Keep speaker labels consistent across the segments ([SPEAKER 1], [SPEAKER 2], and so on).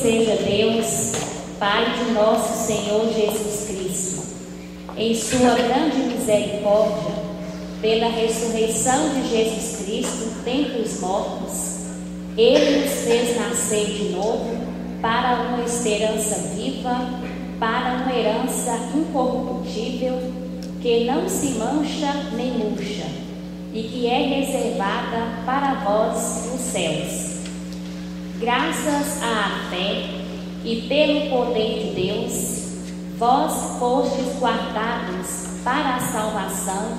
[SPEAKER 1] seja Deus, Pai de nosso Senhor Jesus Cristo, em sua grande misericórdia, pela ressurreição de Jesus Cristo dentre os mortos, Ele nos fez nascer de novo para uma esperança viva, para uma herança incorruptível, que não se mancha nem murcha, e que é reservada para vós nos céus. Graças à fé e pelo poder de Deus, vós fostes guardados para a salvação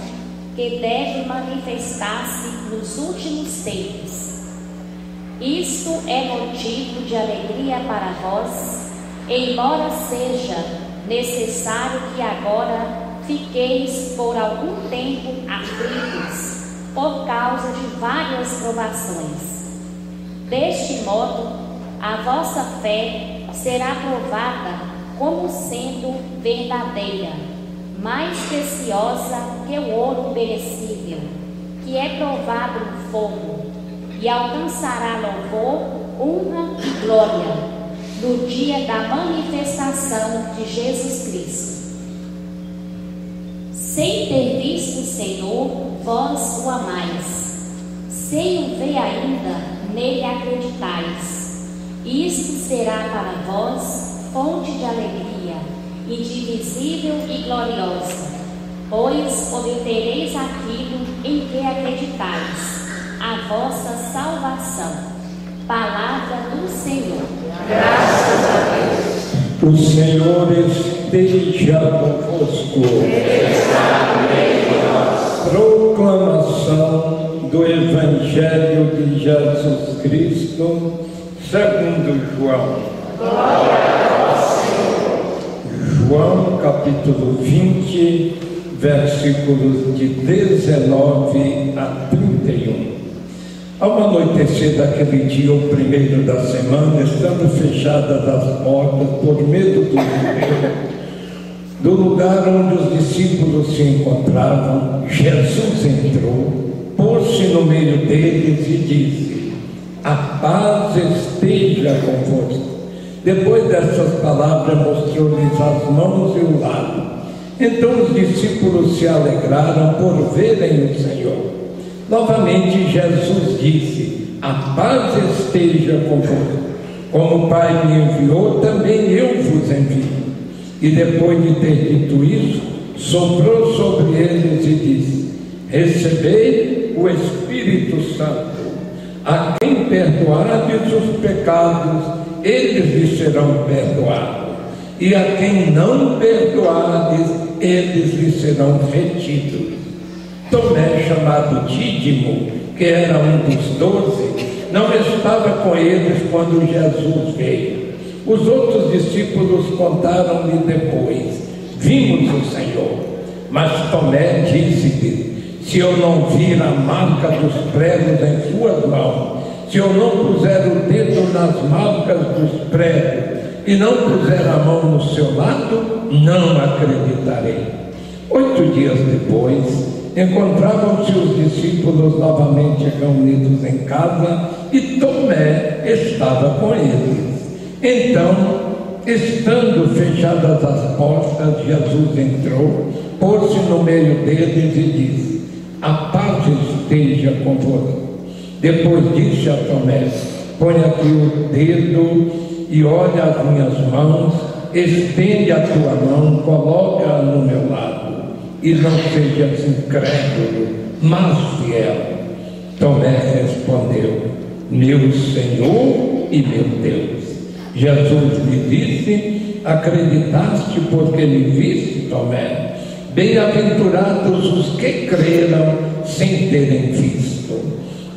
[SPEAKER 1] que deve manifestar-se nos últimos tempos. Isto é motivo de alegria para vós, embora seja necessário que agora fiqueis por algum tempo aflitos por causa de várias provações. Deste modo, a vossa fé será provada como sendo verdadeira, mais preciosa que o ouro perecível, que é provado no fogo, e alcançará louvor, honra e glória no dia da manifestação de Jesus Cristo. Sem ter visto o Senhor, vós o amais. Sem o ver ainda, nele acreditais. Isto será para vós fonte de alegria, indivisível e gloriosa, pois obtereis aquilo em que acreditais, a vossa salvação. Palavra do Senhor.
[SPEAKER 2] Graças a Deus.
[SPEAKER 3] O Senhor esteja convosco. Proclamação do Evangelho de Jesus Cristo segundo João.
[SPEAKER 2] Glória a vós, Senhor.
[SPEAKER 3] João capítulo 20, versículos de 19 a 31. Ao anoitecer daquele dia, o primeiro da semana, estando fechadas as portas por medo do judeu, do lugar onde os discípulos se encontravam, Jesus entrou, pôs-se no meio deles e disse: a paz esteja convosco. Depois dessas palavras, mostrou-lhes as mãos e o lado. Então os discípulos se alegraram por verem o Senhor. Novamente Jesus disse: a paz esteja convosco. Como o Pai me enviou, também eu vos envio. E depois de ter dito isso, soprou sobre eles e disse: recebei o Espírito Santo. A quem perdoardes os pecados, eles lhes serão perdoados. E a quem não perdoardes, eles lhes serão retidos. Tomé, chamado Dídimo, que era um dos 12, não estava com eles quando Jesus veio. Os outros discípulos contaram-lhe depois: vimos o Senhor. Mas Tomé disse-lhe: se eu não vir a marca dos pregos em suas mãos, se eu não puser o dedo nas marcas dos pregos e não puser a mão no seu lado, não acreditarei. 8 dias depois, encontravam-se os discípulos novamente reunidos em casa e Tomé estava com eles. Então, estando fechadas as portas, Jesus entrou, pôs-se no meio deles e disse: a paz esteja convosco. Depois disse a Tomé: põe aqui o dedo e olha as minhas mãos, estende a tua mão, coloca-a no meu lado. E não sejas incrédulo, mas fiel. Tomé respondeu: meu Senhor e meu Deus. Jesus lhe disse: acreditaste porque me viste, Tomé? Bem-aventurados os que creram sem terem visto.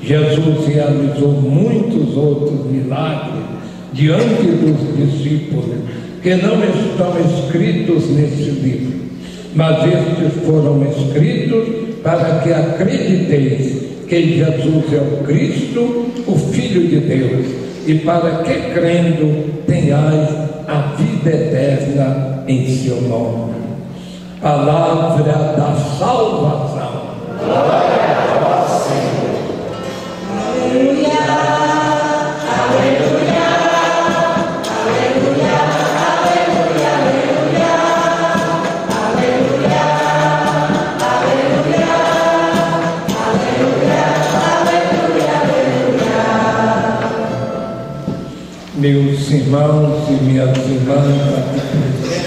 [SPEAKER 3] Jesus realizou muitos outros milagres diante dos discípulos que não estão escritos nesse livro. Mas estes foram escritos para que acrediteis que Jesus é o Cristo, o Filho de Deus, e para que, crendo, tenhais a vida eterna em seu nome. Palavra da salvação.
[SPEAKER 2] Glória a vós, Senhor. Aleluia, aleluia,
[SPEAKER 3] irmãos e minhas irmãs aqui presentes,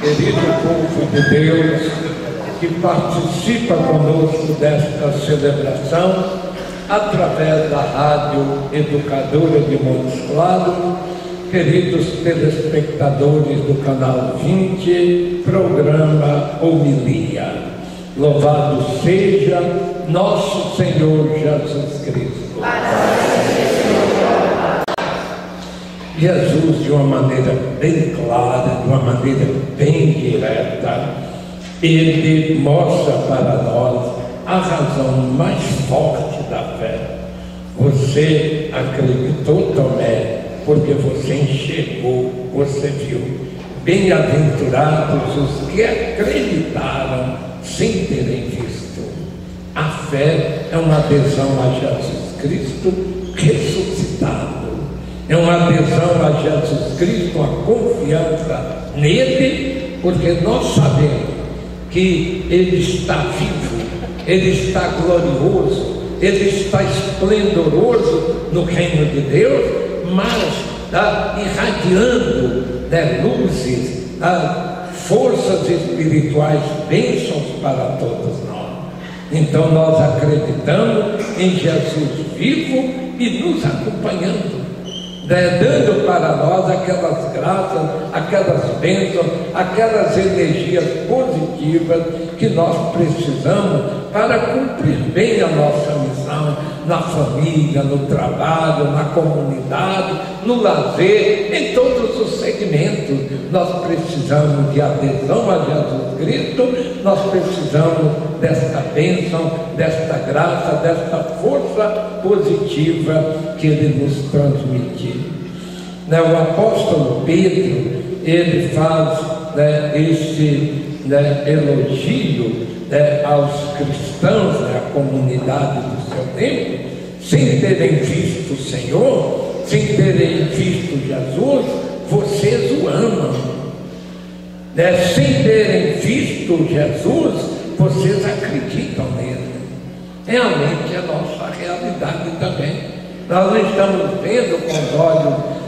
[SPEAKER 3] querido povo de Deus, que participa conosco desta celebração através da Rádio Educadora de Montes Claros, queridos telespectadores do canal 20, programa Homilia. Louvado seja nosso Senhor Jesus Cristo. Jesus, de uma maneira bem clara, de uma maneira bem direta, ele mostra para nós a razão mais forte da fé. Você acreditou, Tomé, porque você enxergou, você viu. Bem-aventurados os que acreditaram sem terem visto. A fé é uma adesão a Jesus Cristo ressuscitado. É uma adesão a Jesus Cristo, uma confiança nele, porque nós sabemos que ele está vivo, ele está glorioso, ele está esplendoroso no reino de Deus, mas está irradiando luzes, forças espirituais, bênçãos para todos nós. Então nós acreditamos em Jesus vivo e nos acompanhando, dando para nós aquelas graças, aquelas bênçãos, aquelas energias positivas que nós precisamos para cumprir bem a nossa missão na família, no trabalho, na comunidade, no lazer, em todos os segmentos. Nós precisamos de adesão a Jesus Cristo, nós precisamos desta bênção, desta graça, desta força positiva que Ele nos transmitiu. O apóstolo Pedro, ele faz este elogio aos cristãos, à comunidade do seu tempo, sem terem visto o Senhor, sem terem visto Jesus, vocês o amam. Sem terem visto Jesus, vocês acreditam nele. Realmente é a nossa realidade também. Nós não estamos vendo com os olhos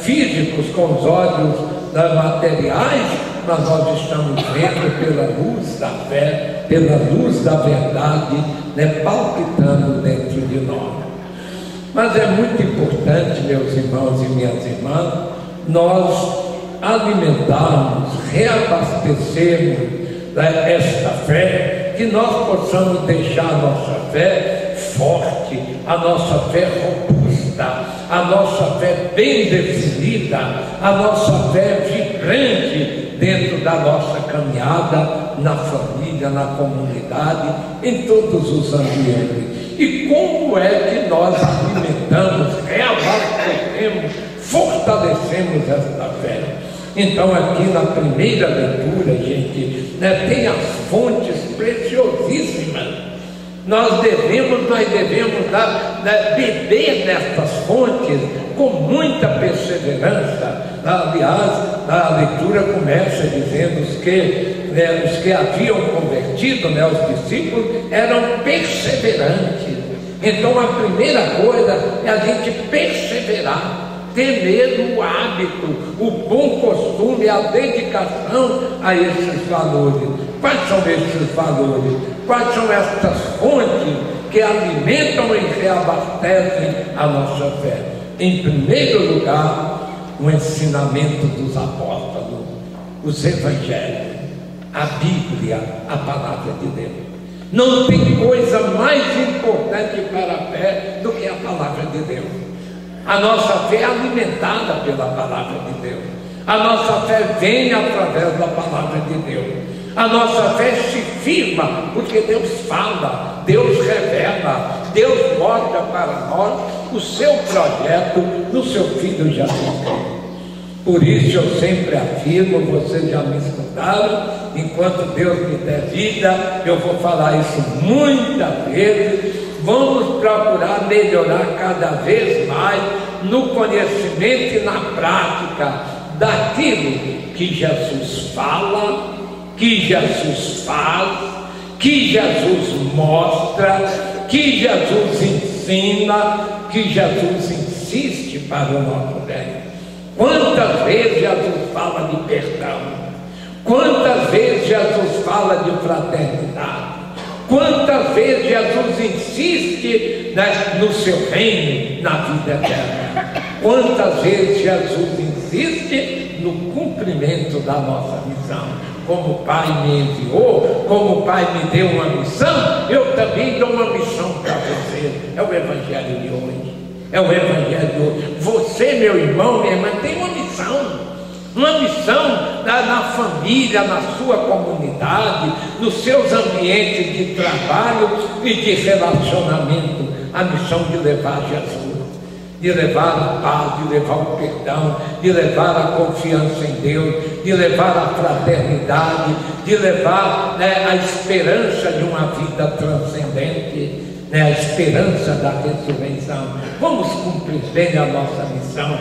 [SPEAKER 3] físicos, com os olhos materiais, mas nós estamos vendo pela luz da fé, pela luz da verdade, palpitando dentro de nós. Mas é muito importante, meus irmãos e minhas irmãs, nós alimentarmos, reabastecermos esta fé, que nós possamos deixar a nossa fé forte, a nossa fé robusta, a nossa fé bem definida, a nossa fé vibrante dentro da nossa caminhada, na família, na comunidade, em todos os ambientes. E como é que nós alimentamos, reabastecemos, fortalecemos esta fé? Então aqui na primeira leitura, gente, tem as fontes preciosíssimas. Nós devemos beber nestas fontes com muita perseverança. Aliás, a leitura começa dizendo os que haviam convertido, os discípulos, eram perseverantes. Então a primeira coisa é a gente perseverar, ter mesmo o hábito, o bom costume, a dedicação a esses valores. Quais são esses valores? Quais são essas fontes que alimentam e reabastecem a nossa fé? Em primeiro lugar, o ensinamento dos apóstolos, os evangelhos, a Bíblia, a palavra de Deus. Não tem coisa mais importante para a fé do que a palavra de Deus. A nossa fé é alimentada pela palavra de Deus. A nossa fé vem através da palavra de Deus. A nossa fé se firma porque Deus fala, Deus revela, Deus mostra para nós o seu projeto no seu Filho Jesus Cristo. Por isso eu sempre afirmo, vocês já me escutaram, enquanto Deus me der vida, eu vou falar isso muitas vezes. Vamos procurar melhorar cada vez mais no conhecimento e na prática daquilo que Jesus fala, que Jesus faz, que Jesus mostra, que Jesus ensina, que Jesus insiste para o nosso bem. vezes Jesus fala de perdão? Quantas vezes Jesus fala de fraternidade? Quantas vezes Jesus insiste no seu reino, na vida eterna? Quantas vezes Jesus insiste no cumprimento da nossa missão? Como o Pai me enviou, como o Pai me deu uma missão, eu também dou uma missão para você. É o Evangelho de hoje. É o Evangelho de hoje. Você, meu irmão, minha irmã, tem uma missão. Uma missão na família, na sua comunidade, nos seus ambientes de trabalho e de relacionamento. A missão de levar Jesus, de levar a paz, de levar o perdão, de levar a confiança em Deus, de levar a fraternidade, de levar a esperança de uma vida transcendente, a esperança da ressurreição. Vamos cumprir bem a nossa missão,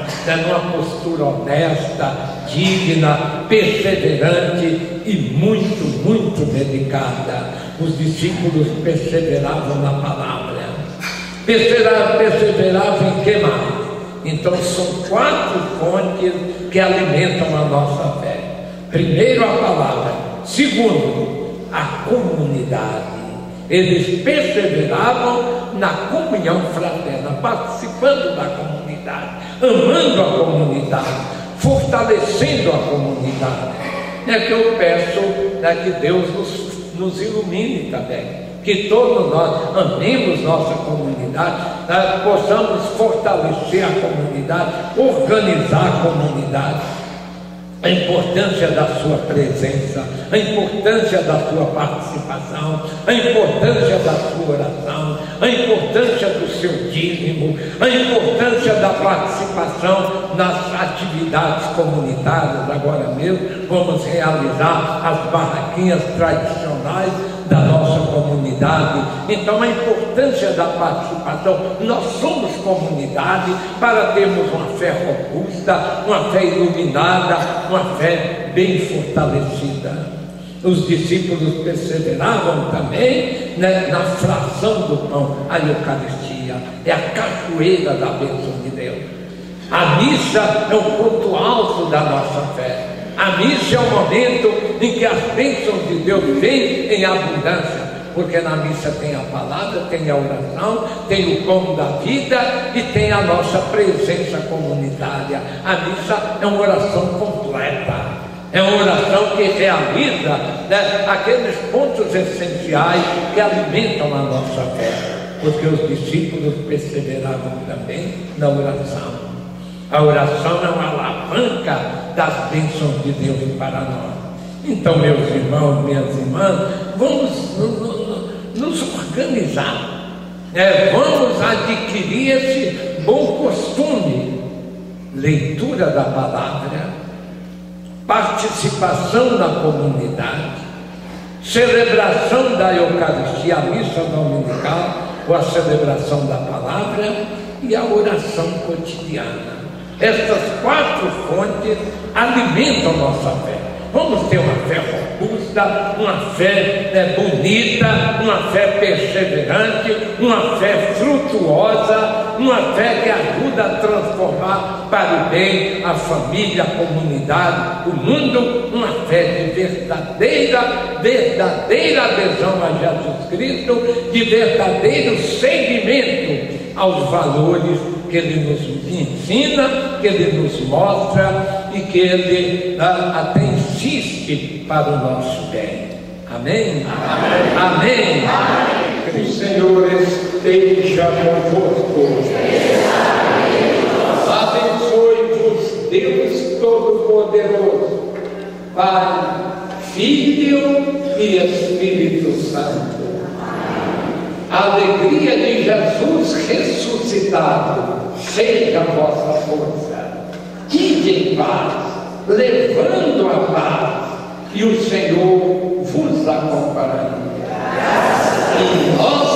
[SPEAKER 3] numa postura honesta, digna, perseverante e muito, muito dedicada. Os discípulos perseveravam na palavra. Perseveravam em que mais? Então são 4 fontes que alimentam a nossa fé. Primeiro, a palavra. Segundo, a comunidade. Eles perseveravam na comunhão fraterna, participando da comunidade, amando a comunidade, fortalecendo a comunidade. É que eu peço que Deus nos ilumine também, que todos nós amemos nossa comunidade, possamos fortalecer a comunidade, organizar a comunidade. A importância da sua presença, a importância da sua participação, a importância da sua oração, a importância do seu dízimo, a importância da participação nas atividades comunitárias. Agora mesmo vamos realizar as barraquinhas tradicionais da nossa comunidade. Então a importância da participação. Nós somos comunidade para termos uma fé robusta, uma fé iluminada, uma fé bem fortalecida. Os discípulos perseveravam também na fração do pão. A Eucaristia é a cachoeira da bênção de Deus. A missa é o ponto alto da nossa fé. A missa é o momento em que as bênçãos de Deus vêm em abundância, porque na missa tem a palavra, tem a oração, tem o pão da vida e tem a nossa presença comunitária. A missa é uma oração completa, é uma oração que realiza aqueles pontos essenciais que alimentam a nossa fé, porque os discípulos perseveravam também na oração. A oração é uma alavanca das bênçãos de Deus para nós. Então, meus irmãos, minhas irmãs, vamos nos organizar, vamos adquirir esse bom costume: leitura da palavra, participação na comunidade, celebração da Eucaristia, a missa dominical, ou a celebração da palavra e a oração cotidiana. Essas 4 fontes alimentam nossa fé. Vamos ter uma fé robusta, uma fé bonita, uma fé perseverante, uma fé frutuosa, uma fé que ajuda a transformar para o bem a família, a comunidade, o mundo, uma fé de verdadeira adesão a Jesus Cristo, de verdadeiro seguimento aos valores que Ele nos ensina, que Ele nos mostra e que Ele até insiste para o nosso bem. Amém? Amém. Amém. Amém.
[SPEAKER 2] Que o Senhor esteja convosco.
[SPEAKER 3] Abençoe-vos Deus Todo-Poderoso, Pai, Filho e Espírito Santo. A alegria de Jesus ressuscitado seja a vossa força. Ide em paz, levando a paz, e o Senhor vos acompanhe. E nós